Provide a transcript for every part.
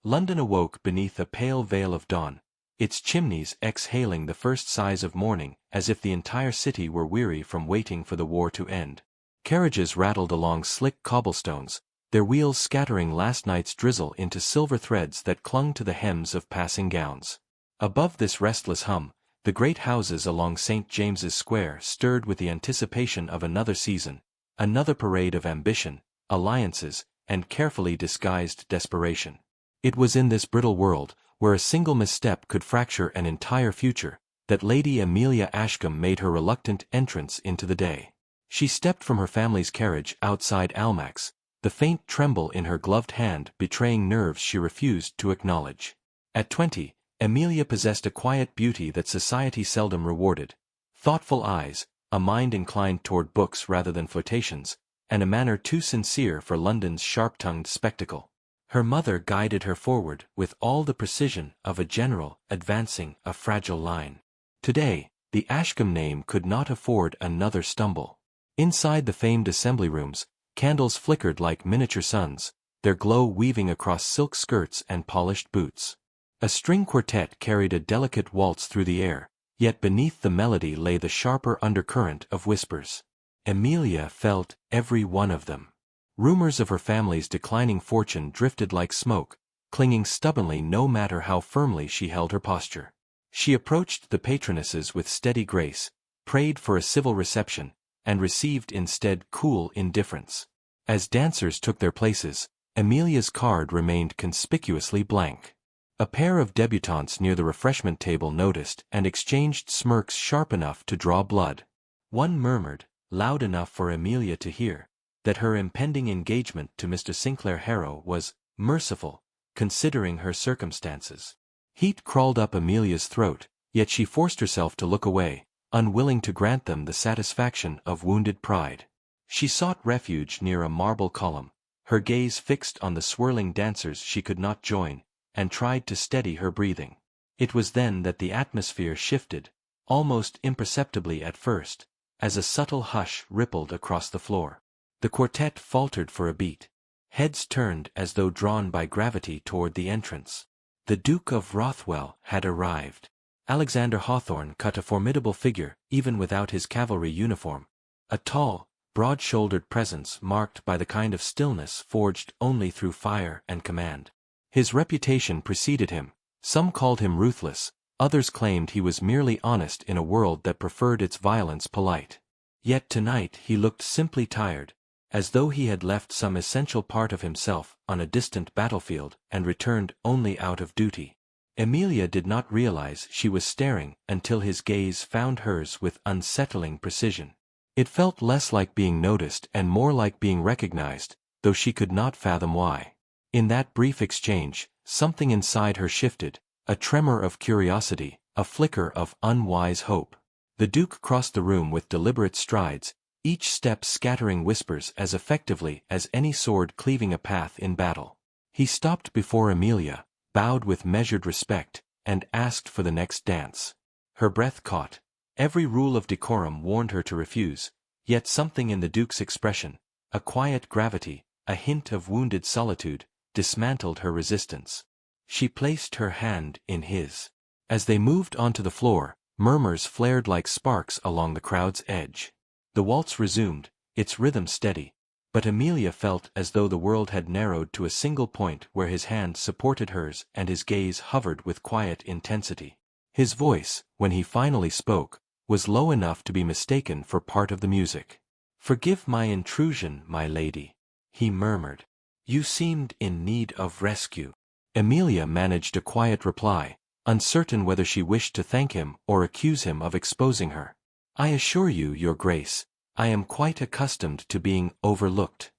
London awoke beneath a pale veil of dawn, its chimneys exhaling the first sighs of morning as if the entire city were weary from waiting for the war to end. Carriages rattled along slick cobblestones, their wheels scattering last night's drizzle into silver threads that clung to the hems of passing gowns. Above this restless hum, the great houses along St. James's Square stirred with the anticipation of another season, another parade of ambition, alliances, and carefully disguised desperation. It was in this brittle world, where a single misstep could fracture an entire future, that Lady Amelia Ashcombe made her reluctant entrance into the day. She stepped from her family's carriage outside Almack's, the faint tremble in her gloved hand betraying nerves she refused to acknowledge. At 20, Amelia possessed a quiet beauty that society seldom rewarded. Thoughtful eyes, a mind inclined toward books rather than flirtations, and a manner too sincere for London's sharp-tongued spectacle. Her mother guided her forward with all the precision of a general advancing a fragile line. Today, the Ashcombe name could not afford another stumble. Inside the famed assembly rooms, candles flickered like miniature suns, their glow weaving across silk skirts and polished boots. A string quartet carried a delicate waltz through the air, yet beneath the melody lay the sharper undercurrent of whispers. Amelia felt every one of them. Rumors of her family's declining fortune drifted like smoke, clinging stubbornly no matter how firmly she held her posture. She approached the patronesses with steady grace, prayed for a civil reception, and received instead cool indifference. As dancers took their places, Amelia's card remained conspicuously blank. A pair of debutantes near the refreshment table noticed and exchanged smirks sharp enough to draw blood. One murmured, loud enough for Amelia to hear, that her impending engagement to Mr. Sinclair Harrow was merciful, considering her circumstances. Heat crawled up Amelia's throat, yet she forced herself to look away, unwilling to grant them the satisfaction of wounded pride. She sought refuge near a marble column, her gaze fixed on the swirling dancers she could not join, and tried to steady her breathing. It was then that the atmosphere shifted, almost imperceptibly at first, as a subtle hush rippled across the floor. The quartet faltered for a beat. Heads turned as though drawn by gravity toward the entrance. The Duke of Rothwell had arrived. Alexander Hawthorne cut a formidable figure even without his cavalry uniform, a tall, broad-shouldered presence marked by the kind of stillness forged only through fire and command. His reputation preceded him. Some called him ruthless, others claimed he was merely honest in a world that preferred its violence polite. Yet tonight he looked simply tired, as though he had left some essential part of himself on a distant battlefield and returned only out of duty. Amelia did not realize she was staring until his gaze found hers with unsettling precision. It felt less like being noticed and more like being recognized, though she could not fathom why. In that brief exchange, something inside her shifted, a tremor of curiosity, a flicker of unwise hope. The Duke crossed the room with deliberate strides, each step scattering whispers as effectively as any sword cleaving a path in battle. He stopped before Amelia, bowed with measured respect, and asked for the next dance. Her breath caught. Every rule of decorum warned her to refuse, yet something in the Duke's expression, a quiet gravity, a hint of wounded solitude, dismantled her resistance. She placed her hand in his. As they moved onto the floor, murmurs flared like sparks along the crowd's edge. The waltz resumed, its rhythm steady, but Amelia felt as though the world had narrowed to a single point where his hand supported hers and his gaze hovered with quiet intensity. His voice, when he finally spoke, was low enough to be mistaken for part of the music. "Forgive my intrusion, my lady," he murmured. "You seemed in need of rescue." Amelia managed a quiet reply, uncertain whether she wished to thank him or accuse him of exposing her. "I assure you, Your Grace, I am quite accustomed to being overlooked."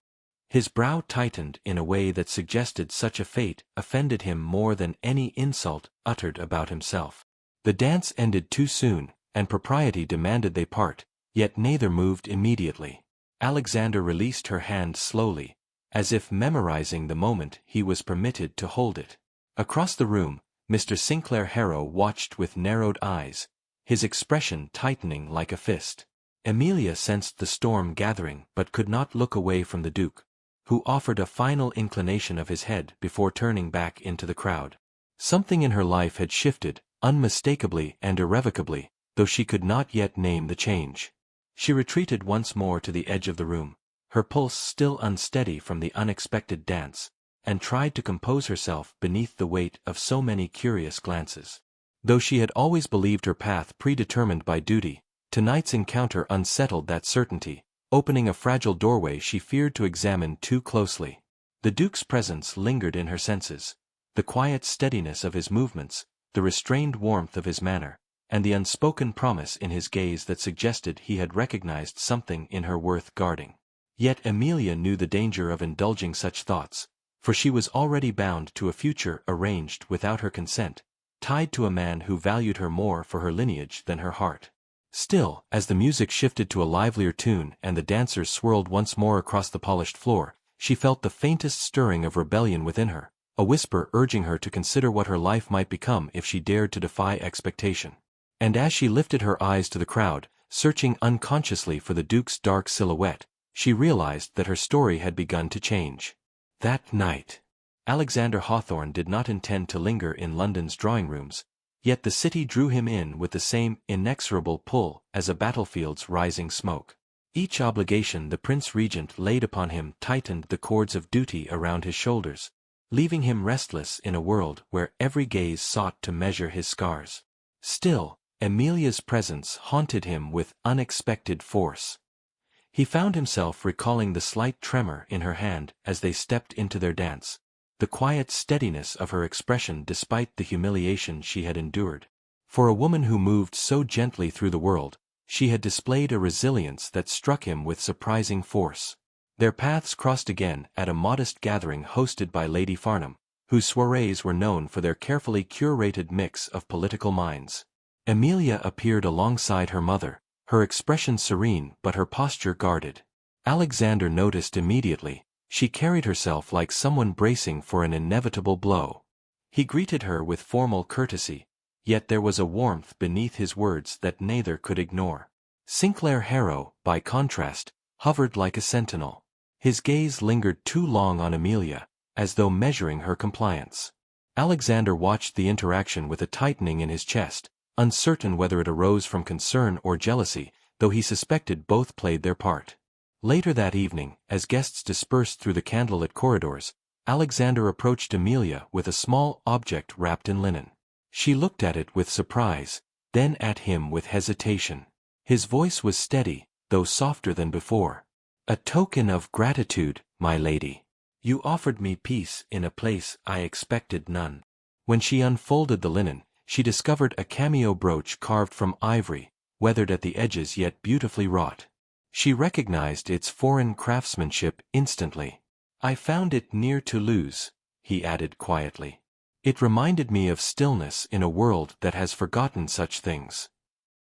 His brow tightened in a way that suggested such a fate offended him more than any insult uttered about himself. The dance ended too soon, and propriety demanded they part, yet neither moved immediately. Alexander released her hand slowly, as if memorizing the moment he was permitted to hold it. Across the room, Mr. Sinclair Harrow watched with narrowed eyes, his expression tightening like a fist. Amelia sensed the storm gathering but could not look away from the Duke, who offered a final inclination of his head before turning back into the crowd. Something in her life had shifted, unmistakably and irrevocably, though she could not yet name the change. She retreated once more to the edge of the room, her pulse still unsteady from the unexpected dance, and tried to compose herself beneath the weight of so many curious glances. Though she had always believed her path predetermined by duty, tonight's encounter unsettled that certainty, opening a fragile doorway she feared to examine too closely. The Duke's presence lingered in her senses, the quiet steadiness of his movements, the restrained warmth of his manner, and the unspoken promise in his gaze that suggested he had recognized something in her worth guarding. Yet Amelia knew the danger of indulging such thoughts, for she was already bound to a future arranged without her consent, tied to a man who valued her more for her lineage than her heart. Still, as the music shifted to a livelier tune and the dancers swirled once more across the polished floor, she felt the faintest stirring of rebellion within her, a whisper urging her to consider what her life might become if she dared to defy expectation. And as she lifted her eyes to the crowd, searching unconsciously for the Duke's dark silhouette, she realized that her story had begun to change. That night, Alexander Hawthorne did not intend to linger in London's drawing rooms, yet the city drew him in with the same inexorable pull as a battlefield's rising smoke. Each obligation the Prince Regent laid upon him tightened the cords of duty around his shoulders, leaving him restless in a world where every gaze sought to measure his scars. Still, Amelia's presence haunted him with unexpected force. He found himself recalling the slight tremor in her hand as they stepped into their dance, the quiet steadiness of her expression despite the humiliation she had endured. For a woman who moved so gently through the world, she had displayed a resilience that struck him with surprising force. Their paths crossed again at a modest gathering hosted by Lady Farnham, whose soirees were known for their carefully curated mix of political minds. Amelia appeared alongside her mother, her expression serene but her posture guarded. Alexander noticed immediately, she carried herself like someone bracing for an inevitable blow. He greeted her with formal courtesy, yet there was a warmth beneath his words that neither could ignore. Sinclair Harrow, by contrast, hovered like a sentinel. His gaze lingered too long on Amelia, as though measuring her compliance. Alexander watched the interaction with a tightening in his chest, uncertain whether it arose from concern or jealousy, though he suspected both played their part. Later that evening, as guests dispersed through the candlelit corridors, Alexander approached Amelia with a small object wrapped in linen. She looked at it with surprise, then at him with hesitation. His voice was steady, though softer than before. "A token of gratitude, my lady. You offered me peace in a place I expected none." When she unfolded the linen, she discovered a cameo brooch carved from ivory, weathered at the edges yet beautifully wrought. She recognized its foreign craftsmanship instantly. "I found it near Toulouse," he added quietly. "It reminded me of stillness in a world that has forgotten such things."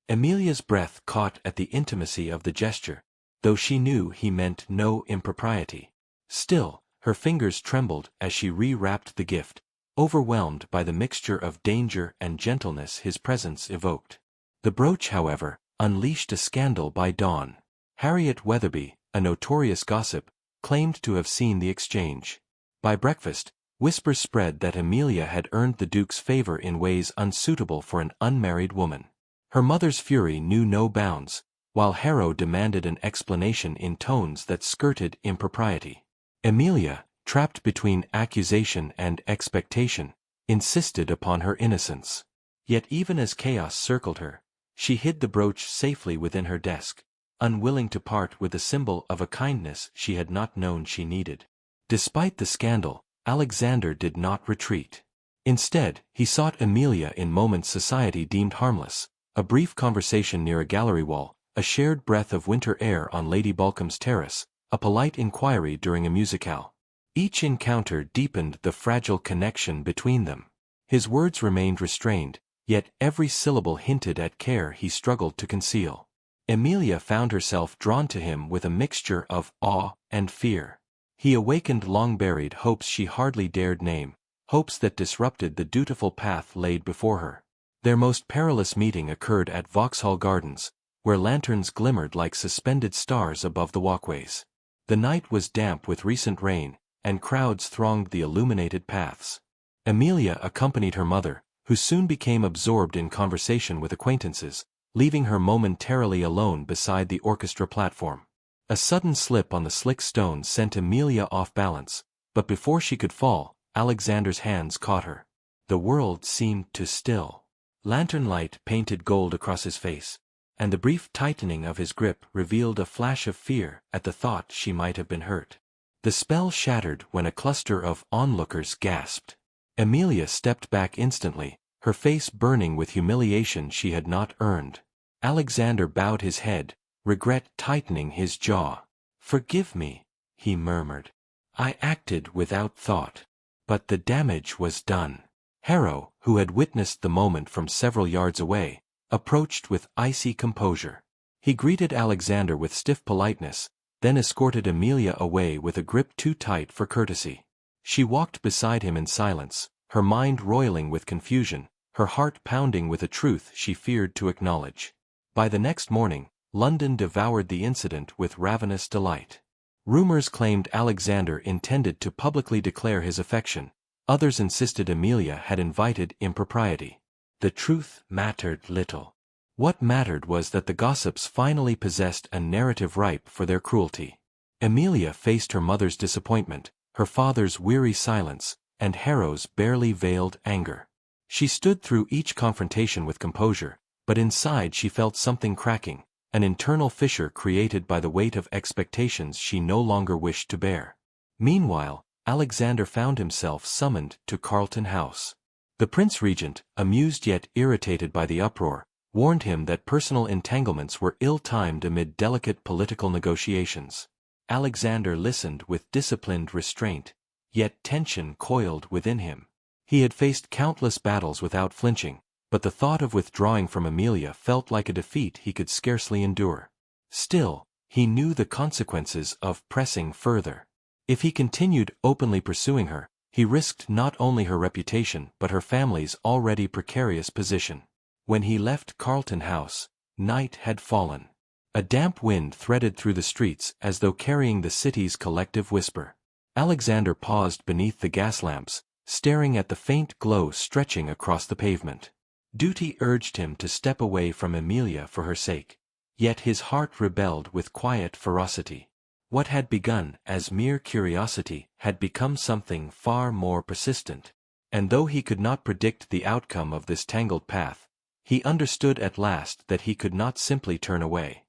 Amelia's breath caught at the intimacy of the gesture, though she knew he meant no impropriety. Still, her fingers trembled as she re-wrapped the gift, overwhelmed by the mixture of danger and gentleness his presence evoked. The brooch, however, unleashed a scandal by dawn. Harriet Weatherby, a notorious gossip, claimed to have seen the exchange. By breakfast, whispers spread that Amelia had earned the Duke's favor in ways unsuitable for an unmarried woman. Her mother's fury knew no bounds, while Harrow demanded an explanation in tones that skirted impropriety. Amelia, trapped between accusation and expectation, insisted upon her innocence. Yet even as chaos circled her, she hid the brooch safely within her desk, unwilling to part with the symbol of a kindness she had not known she needed. Despite the scandal, Alexander did not retreat. Instead, he sought Amelia in moments society deemed harmless, a brief conversation near a gallery wall, a shared breath of winter air on Lady Balcomb's terrace, a polite inquiry during a musicale. Each encounter deepened the fragile connection between them. His words remained restrained, yet every syllable hinted at care he struggled to conceal. Amelia found herself drawn to him with a mixture of awe and fear. He awakened long-buried hopes she hardly dared name, hopes that disrupted the dutiful path laid before her. Their most perilous meeting occurred at Vauxhall Gardens, where lanterns glimmered like suspended stars above the walkways. The night was damp with recent rain, and crowds thronged the illuminated paths. Amelia accompanied her mother, who soon became absorbed in conversation with acquaintances, leaving her momentarily alone beside the orchestra platform. A sudden slip on the slick stones sent Amelia off balance, but before she could fall, Alexander's hands caught her. The world seemed to still. Lantern light painted gold across his face, and the brief tightening of his grip revealed a flash of fear at the thought she might have been hurt. The spell shattered when a cluster of onlookers gasped. Amelia stepped back instantly, her face burning with humiliation she had not earned. Alexander bowed his head, regret tightening his jaw. "Forgive me," he murmured. "I acted without thought. But the damage was done." Harrow, who had witnessed the moment from several yards away, approached with icy composure. He greeted Alexander with stiff politeness, then escorted Amelia away with a grip too tight for courtesy. She walked beside him in silence, her mind roiling with confusion, her heart pounding with a truth she feared to acknowledge. By the next morning, London devoured the incident with ravenous delight. Rumors claimed Alexander intended to publicly declare his affection, others insisted Amelia had invited impropriety. The truth mattered little. What mattered was that the gossips finally possessed a narrative ripe for their cruelty. Amelia faced her mother's disappointment, her father's weary silence, and Harrow's barely veiled anger. She stood through each confrontation with composure, but inside she felt something cracking, an internal fissure created by the weight of expectations she no longer wished to bear. Meanwhile, Alexander found himself summoned to Carlton House. The Prince Regent, amused yet irritated by the uproar, warned him that personal entanglements were ill-timed amid delicate political negotiations. Alexander listened with disciplined restraint, yet tension coiled within him. He had faced countless battles without flinching, but the thought of withdrawing from Amelia felt like a defeat he could scarcely endure. Still, he knew the consequences of pressing further. If he continued openly pursuing her, he risked not only her reputation but her family's already precarious position. When he left Carlton House, night had fallen. A damp wind threaded through the streets as though carrying the city's collective whisper. Alexander paused beneath the gas lamps, staring at the faint glow stretching across the pavement. Duty urged him to step away from Amelia for her sake, yet his heart rebelled with quiet ferocity. What had begun as mere curiosity had become something far more persistent, and though he could not predict the outcome of this tangled path, he understood at last that he could not simply turn away.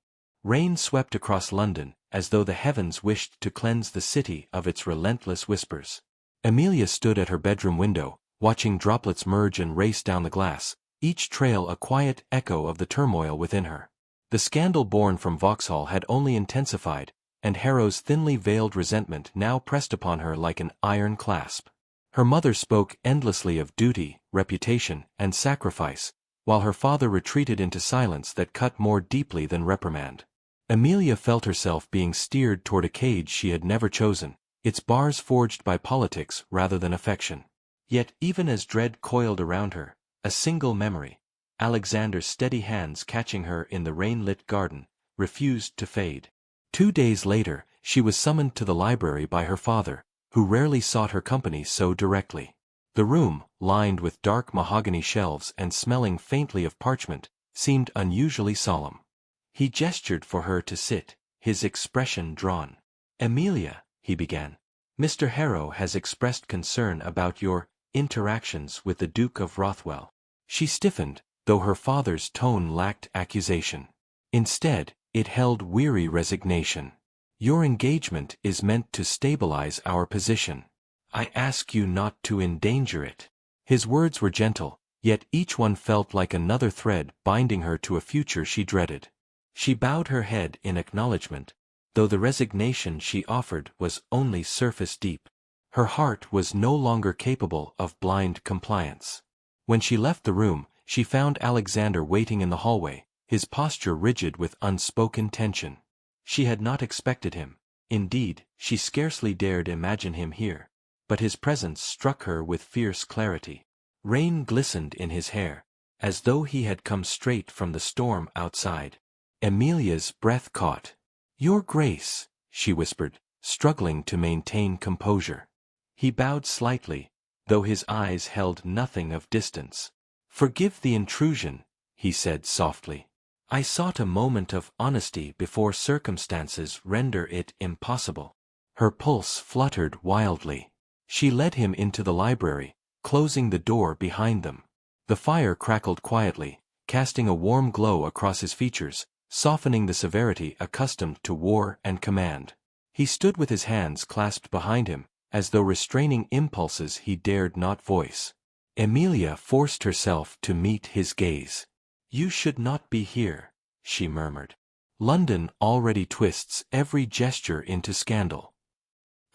Rain swept across London, as though the heavens wished to cleanse the city of its relentless whispers. Amelia stood at her bedroom window, watching droplets merge and race down the glass, each trail a quiet echo of the turmoil within her. The scandal born from Vauxhall had only intensified, and Harrow's thinly veiled resentment now pressed upon her like an iron clasp. Her mother spoke endlessly of duty, reputation, and sacrifice, while her father retreated into silence that cut more deeply than reprimand. Amelia felt herself being steered toward a cage she had never chosen, its bars forged by politics rather than affection. Yet even as dread coiled around her, a single memory, Alexander's steady hands catching her in the rain-lit garden, refused to fade. 2 days later, she was summoned to the library by her father, who rarely sought her company so directly. The room, lined with dark mahogany shelves and smelling faintly of parchment, seemed unusually solemn. He gestured for her to sit, his expression drawn. "Amelia," he began, "Mr. Harrow has expressed concern about your interactions with the Duke of Rothwell." She stiffened, though her father's tone lacked accusation. Instead, it held weary resignation. "Your engagement is meant to stabilize our position. I ask you not to endanger it." His words were gentle, yet each one felt like another thread binding her to a future she dreaded. She bowed her head in acknowledgement, though the resignation she offered was only surface deep. Her heart was no longer capable of blind compliance. When she left the room, she found Alexander waiting in the hallway, his posture rigid with unspoken tension. She had not expected him. Indeed, she scarcely dared imagine him here. But his presence struck her with fierce clarity. Rain glistened in his hair, as though he had come straight from the storm outside. Amelia's breath caught. "Your Grace," she whispered, struggling to maintain composure. He bowed slightly, though his eyes held nothing of distance. "Forgive the intrusion," he said softly. "I sought a moment of honesty before circumstances render it impossible." Her pulse fluttered wildly. She led him into the library, closing the door behind them. The fire crackled quietly, casting a warm glow across his features, softening the severity accustomed to war and command. He stood with his hands clasped behind him, as though restraining impulses he dared not voice. Emilia forced herself to meet his gaze. "You should not be here," she murmured. "London already twists every gesture into scandal."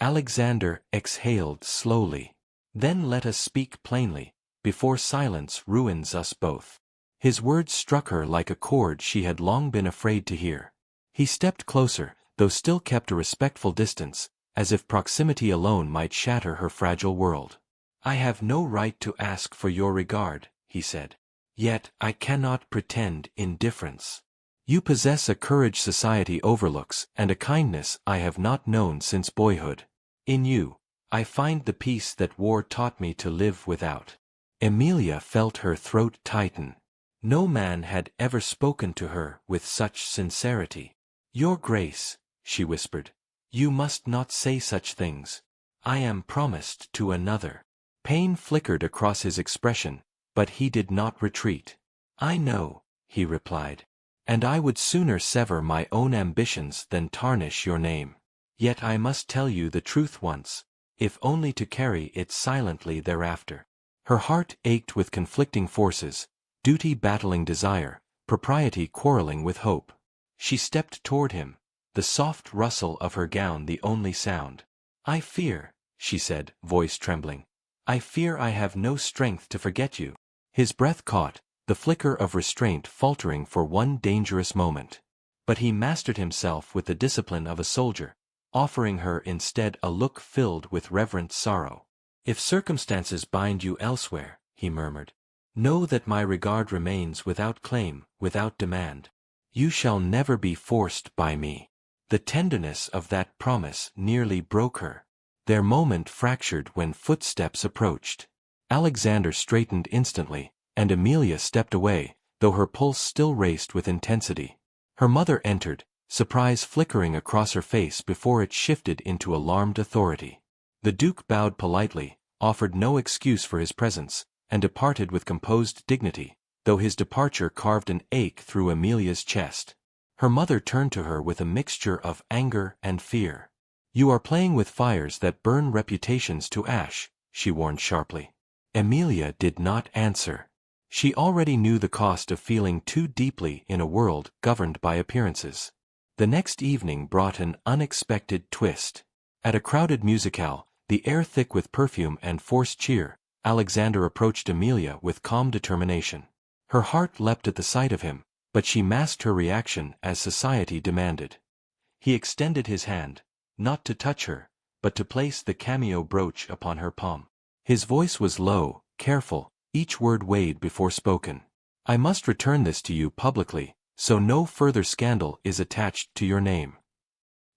Alexander exhaled slowly. "Then let us speak plainly, before silence ruins us both." His words struck her like a chord she had long been afraid to hear. He stepped closer, though still kept a respectful distance, as if proximity alone might shatter her fragile world. "I have no right to ask for your regard," he said. "Yet I cannot pretend indifference. You possess a courage society overlooks and a kindness I have not known since boyhood. In you, I find the peace that war taught me to live without." Emilia felt her throat tighten. No man had ever spoken to her with such sincerity. "Your Grace," she whispered, "you must not say such things. I am promised to another." Pain flickered across his expression, but he did not retreat. "I know," he replied, "and I would sooner sever my own ambitions than tarnish your name. Yet I must tell you the truth once, if only to carry it silently thereafter." Her heart ached with conflicting forces, duty battling desire, propriety quarreling with hope. She stepped toward him, the soft rustle of her gown the only sound. "I fear," she said, voice trembling, "I fear I have no strength to forget you." His breath caught, the flicker of restraint faltering for one dangerous moment. But he mastered himself with the discipline of a soldier, offering her instead a look filled with reverent sorrow. "If circumstances bind you elsewhere," he murmured, "know that my regard remains without claim, without demand. You shall never be forced by me." The tenderness of that promise nearly broke her. Their moment fractured when footsteps approached. Alexander straightened instantly, and Emilia stepped away, though her pulse still raced with intensity. Her mother entered, surprise flickering across her face before it shifted into alarmed authority. The Duke bowed politely, offered no excuse for his presence, and departed with composed dignity, though his departure carved an ache through Emilia's chest. Her mother turned to her with a mixture of anger and fear. "You are playing with fires that burn reputations to ash," she warned sharply. Emilia did not answer. She already knew the cost of feeling too deeply in a world governed by appearances. The next evening brought an unexpected twist. At a crowded musicale, the air thick with perfume and forced cheer, Alexander approached Emilia with calm determination. Her heart leapt at the sight of him, but she masked her reaction as society demanded. He extended his hand, not to touch her, but to place the cameo brooch upon her palm. His voice was low, careful, each word weighed before spoken. "I must return this to you publicly, so no further scandal is attached to your name."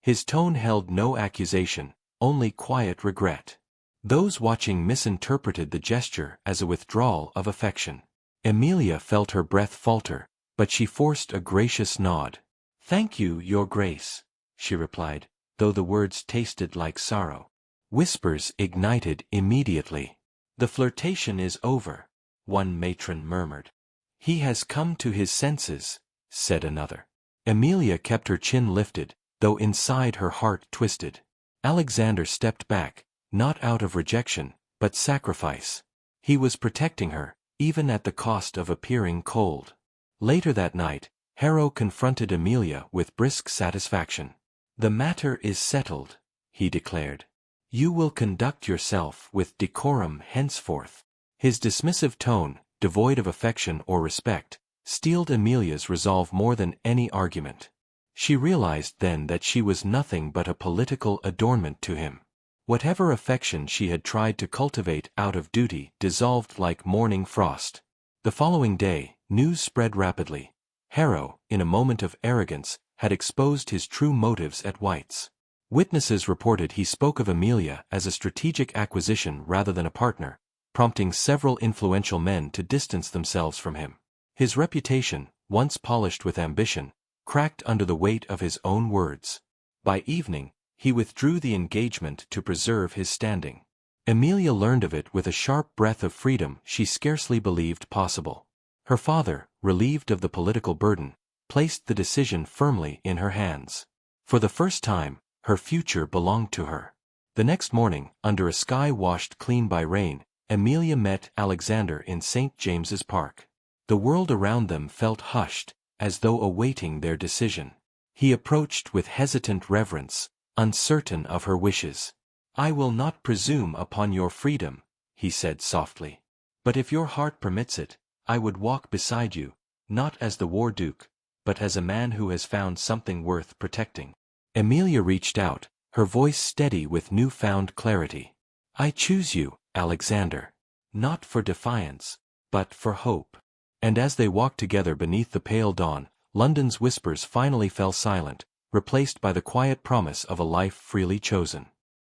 His tone held no accusation, only quiet regret. Those watching misinterpreted the gesture as a withdrawal of affection. Emilia felt her breath falter, but she forced a gracious nod. "Thank you, Your Grace," she replied, though the words tasted like sorrow. Whispers ignited immediately. "The flirtation is over," one matron murmured. "He has come to his senses," said another. Emilia kept her chin lifted, though inside her heart twisted. Alexander stepped back, not out of rejection, but sacrifice. He was protecting her, even at the cost of appearing cold. Later that night, Harrow confronted Emilia with brisk satisfaction. "The matter is settled," he declared. "You will conduct yourself with decorum henceforth." His dismissive tone, devoid of affection or respect, steeled Emilia's resolve more than any argument. She realized then that she was nothing but a political adornment to him. Whatever affection she had tried to cultivate out of duty dissolved like morning frost. The following day, news spread rapidly. Harrow, in a moment of arrogance, had exposed his true motives at White's. Witnesses reported he spoke of Amelia as a strategic acquisition rather than a partner, prompting several influential men to distance themselves from him. His reputation, once polished with ambition, cracked under the weight of his own words. By evening, he withdrew the engagement to preserve his standing. Amelia learned of it with a sharp breath of freedom she scarcely believed possible. Her father, relieved of the political burden, placed the decision firmly in her hands. For the first time, her future belonged to her. The next morning, under a sky washed clean by rain, Amelia met Alexander in St. James's Park. The world around them felt hushed, as though awaiting their decision. He approached with hesitant reverence, uncertain of her wishes. "I will not presume upon your freedom," he said softly. "But if your heart permits it, I would walk beside you, not as the war duke, but as a man who has found something worth protecting." Amelia reached out, her voice steady with newfound clarity. "I choose you, Alexander. Not for defiance, but for hope." And as they walked together beneath the pale dawn, London's whispers finally fell silent, replaced by the quiet promise of a life freely chosen.